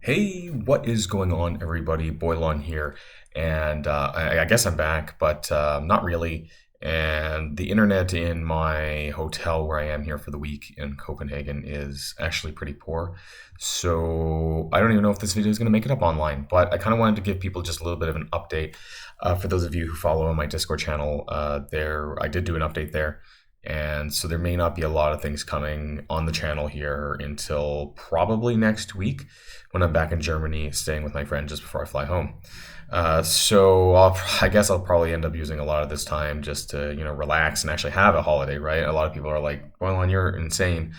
Hey, what is going on, everybody? Boilon here, and I guess I'm back, but not really. And the internet in my hotel where I am here for the week in Copenhagen is actually pretty poor. So I don't even know if this video is going to make it up online, but I kind of wanted to give people just a little bit of an update. For those of you who follow my Discord channel, I did do an update there. And so there may not be a lot of things coming on the channel here until probably next week when I'm back in Germany, staying with my friend just before I fly home. I guess I'll probably end up using a lot of this time just to, relax and actually have a holiday, right? A lot of people are like, well, you're insane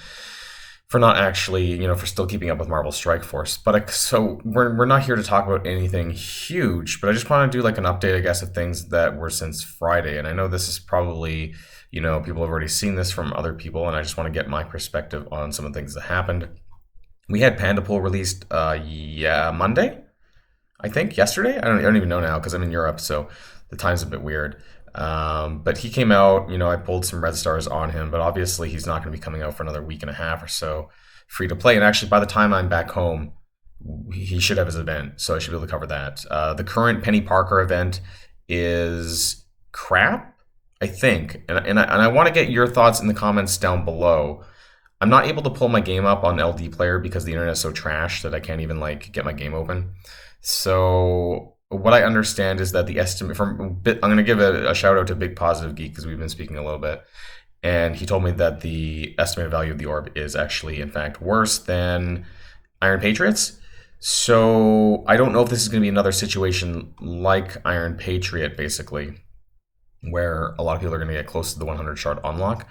for not actually, for still keeping up with Marvel Strike Force. So we're not here to talk about anything huge, but I just want to do like an update, I guess, of things that were since Friday. And I know this is probably, people have already seen this from other people, and I just want to get my perspective on some of the things that happened. We had Panda Pool released, Monday, I think, yesterday. I don't even know now because I'm in Europe, so the time's a bit weird. But he came out, I pulled some red stars on him, but obviously he's not going to be coming out for another week and a half or so free to play. And actually, by the time I'm back home, he should have his event, so I should be able to cover that. The current Penny Parker event is crap, I think. And I want to get your thoughts in the comments down below. I'm not able to pull my game up on LD Player because the internet is so trash that I can't even like get my game open. So what I understand is that the estimate I'm going to give a shout out to Big Positive Geek because we've been speaking a little bit, and he told me that the estimated value of the orb is actually in fact worse than Iron Patriots. So I don't know if this is going to be another situation like Iron Patriot, basically, where a lot of people are going to get close to the 100 shard unlock.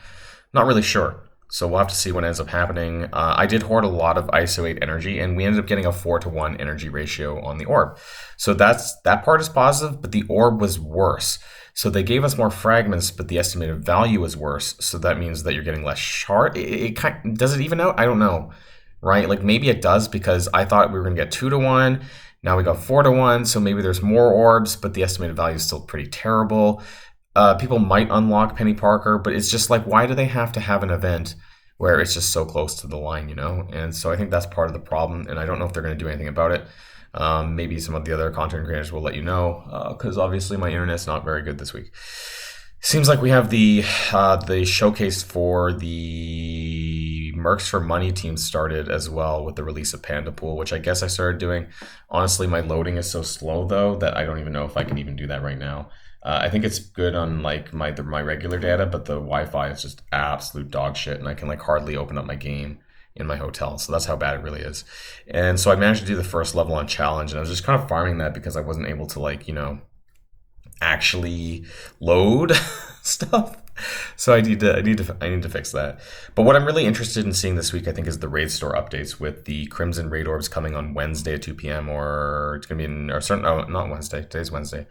Not really sure. So we'll have to see what ends up happening. I did hoard a lot of ISO 8 energy, and we ended up getting a 4-to-1 energy ratio on the orb. So that part is positive, but the orb was worse. So they gave us more fragments, but the estimated value was worse. So that means that you're getting less shard. Does it even out? I don't know, right? Like maybe it does because I thought we were going to get 2-to-1. Now we got 4-to-1, so maybe there's more orbs, but the estimated value is still pretty terrible. People might unlock Penny Parker, but it's just like, why do they have to have an event where it's just so close to the line, And so I think that's part of the problem, and I don't know if they're going to do anything about it. Maybe some of the other content creators will let you know, because obviously my internet's not very good this week. Seems like we have the showcase for the Mercs for Money team started as well with the release of Panda Pool, which I guess I started doing. Honestly, my loading is so slow though that I don't even know if I can even do that right now. I think it's good on like my regular data, but the Wi-Fi is just absolute dog shit, and I can like hardly open up my game in my hotel. So that's how bad it really is. And so I managed to do the first level on challenge, and I was just kind of farming that because I wasn't able to like actually load stuff. So I need to fix that. But what I'm really interested in seeing this week, I think, is the raid store updates with the Crimson raid orbs coming on Wednesday at 2 p.m. or it's gonna be not Wednesday. Today's Wednesday.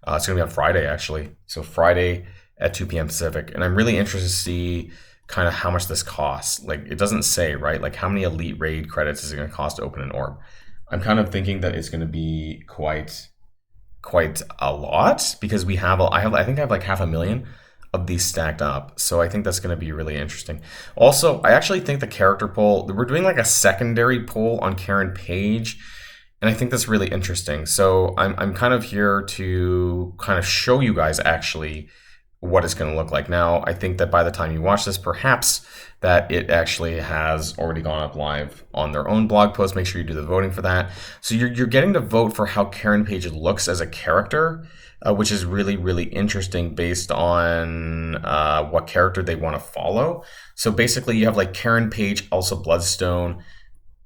It's going to be on Friday, actually. So Friday at 2 p.m. Pacific. And I'm really interested to see kind of how much this costs. Like, it doesn't say, right? Like, how many Elite Raid credits is it going to cost to open an orb? I'm kind of thinking that it's going to be quite a lot because I think I have like 500,000 of these stacked up. So I think that's going to be really interesting. Also, I actually think the character poll, we're doing like a secondary poll on Karen Page. And I think that's really interesting. So I'm kind of here to kind of show you guys actually what it's going to look like. Now, I think that by the time you watch this, perhaps that it actually has already gone up live on their own blog post. Make sure you do the voting for that. So you're getting to vote for how Karen Page looks as a character, which is really, really interesting based on what character they want to follow. So basically you have like Karen Page, Elsa Bloodstone,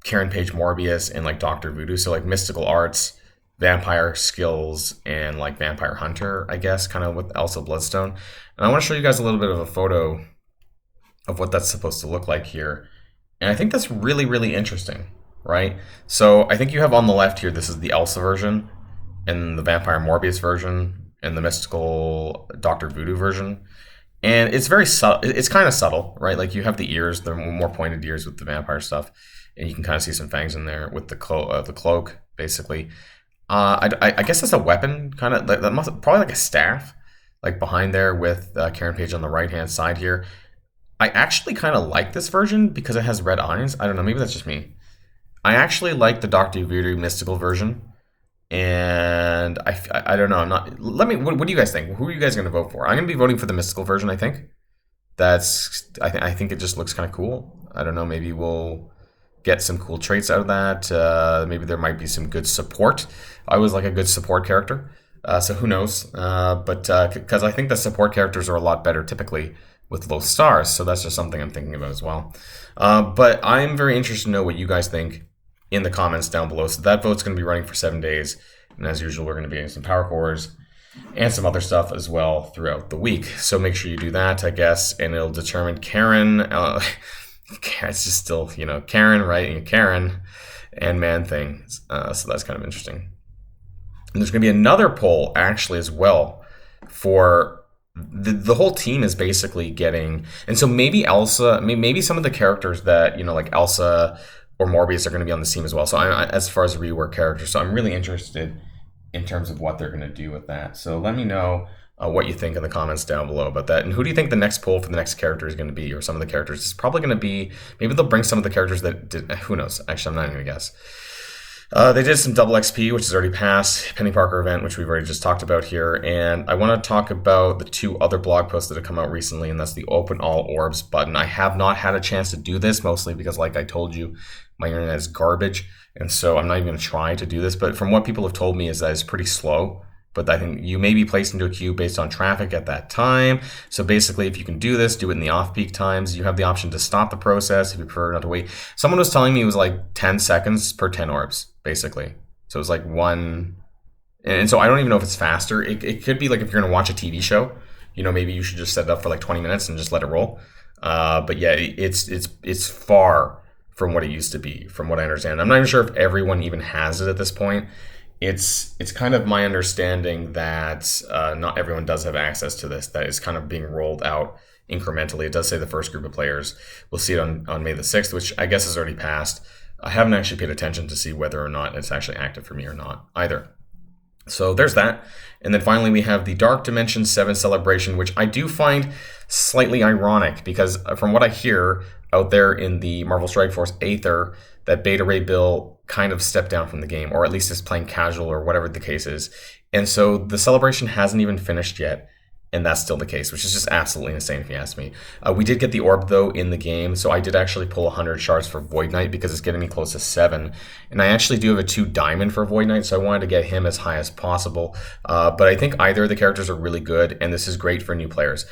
Karen Page Morbius, and like Dr. Voodoo. So like mystical arts, vampire skills, and like vampire hunter, I guess, kind of with Elsa Bloodstone. And I want to show you guys a little bit of a photo of what that's supposed to look like here. And I think that's really, really interesting, right? So I think you have on the left here, this is the Elsa version, and the vampire Morbius version, and the mystical Dr. Voodoo version. And it's very subtle. It's kind of subtle, right? Like you have the ears, they're more pointed ears with the vampire stuff. And you can kind of see some fangs in there with the cloak, basically. I guess that's a weapon, kind of. That must probably like a staff, like behind there with Karen Page on the right hand side here. I actually kind of like this version because it has red eyes. I don't know, maybe that's just me. I actually like the Doctor Voodoo mystical version, and I don't know. I'm not. Let me. What do you guys think? Who are you guys going to vote for? I'm going to be voting for the mystical version. I think I think it just looks kind of cool. I don't know. Maybe we'll get some cool traits out of that. Maybe there might be some good support. I always like a good support character. So who knows? But because I think the support characters are a lot better typically with low stars. So that's just something I'm thinking about as well. But I'm very interested to know what you guys think in the comments down below. So that vote's going to be running for 7 days. And as usual, we're going to be getting some power cores and some other stuff as well throughout the week. So make sure you do that, I guess, and it'll determine Karen. It's just still, Karen, right? And Karen and Man-Thing. So that's kind of interesting. And there's going to be another poll actually as well for the whole team is basically getting, and so maybe Elsa, maybe some of the characters that, like Elsa or Morbius are going to be on the team as well. So as far as rework characters, so I'm really interested in terms of what they're going to do with that. So let me know what you think in the comments down below about that. And who do you think the next poll for the next character is going to be, or some of the characters? It's probably going to be, maybe they'll bring some of the characters that did, who knows? Actually, I'm not even going to guess. They did some double XP, which is already passed, Penny Parker event, which we've already just talked about here. And I want to talk about the 2 other blog posts that have come out recently, and that's the Open All Orbs button. I have not had a chance to do this, mostly because, like I told you, my internet is garbage. And so I'm not even going to try to do this. But from what people have told me is that it's pretty slow. But I think you may be placed into a queue based on traffic at that time. So basically, if you can do this, do it in the off-peak times. You have the option to stop the process if you prefer not to wait. Someone was telling me it was like 10 seconds per 10 orbs, basically. So it was like one. And so I don't even know if it's faster. It could be like if you're going to watch a TV show, maybe you should just set it up for like 20 minutes and just let it roll. But yeah, it's far from what it used to be, from what I understand. I'm not even sure if everyone even has it at this point. It's kind of my understanding that not everyone does have access to this, that is kind of being rolled out incrementally. It does say the first group of players will see it on May the 6th, which I guess has already passed. I haven't actually paid attention to see whether or not it's actually active for me or not either. So there's that. And then finally, we have the Dark Dimension 7 celebration, which I do find slightly ironic because from what I hear out there in the Marvel Strike Force Aether, that Beta Ray Bill kind of stepped down from the game, or at least is playing casual or whatever the case is. And so the celebration hasn't even finished yet. And that's still the case, which is just absolutely insane if you ask me. We did get the orb, though, in the game. So I did actually pull 100 shards for Void Knight because it's getting me close to 7. And I actually do have a 2 diamond for Void Knight, so I wanted to get him as high as possible. But I think either of the characters are really good, and this is great for new players.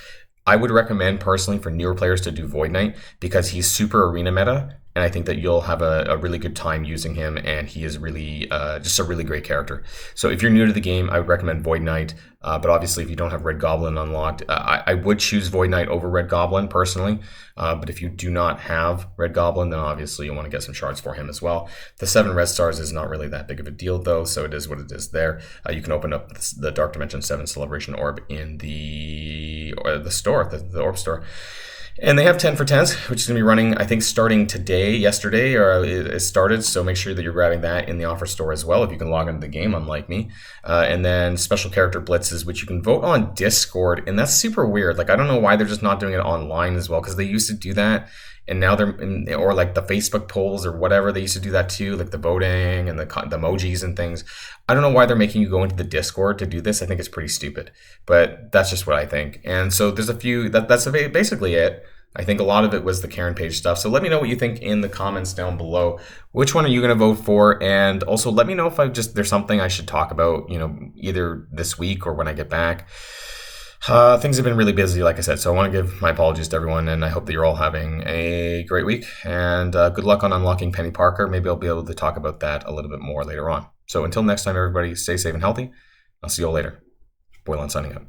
I would recommend, personally, for newer players to do Void Knight because he's super arena meta. And I think that you'll have a really good time using him, and he is really just a really great character. So if you're new to the game, I would recommend Void Knight. But obviously, if you don't have Red Goblin unlocked, I would choose Void Knight over Red Goblin, personally. But if you do not have Red Goblin, then obviously you want to get some shards for him as well. The 7 red stars is not really that big of a deal, though, so it is what it is there. You can open up the Dark Dimension 7 Celebration Orb in the store, the Orb store. And they have 10 for 10s, which is going to be running, I think, starting yesterday, or it started. So make sure that you're grabbing that in the offer store as well, if you can log into the game, unlike me. And then special character blitzes, which you can vote on Discord. And that's super weird. Like, I don't know why they're just not doing it online as well, because they used to do that. And now or like the Facebook polls or whatever, they used to do that too, like the voting and the emojis and things. I don't know why they're making you go into the Discord to do this. I think it's pretty stupid, but that's just what I think. And so there's a few, that's basically it. I think a lot of it was the Karen page stuff. So let me know what you think in the comments down below. Which one are you going to vote for? And also let me know if there's something I should talk about, either this week or when I get back. Things have been really busy, like I said, so I want to give my apologies to everyone, and I hope that you're all having a great week. And good luck on unlocking Penny Parker. Maybe I'll be able to talk about that a little bit more later on. So until next time, everybody, stay safe and healthy. I'll see you all later. Boilon signing out.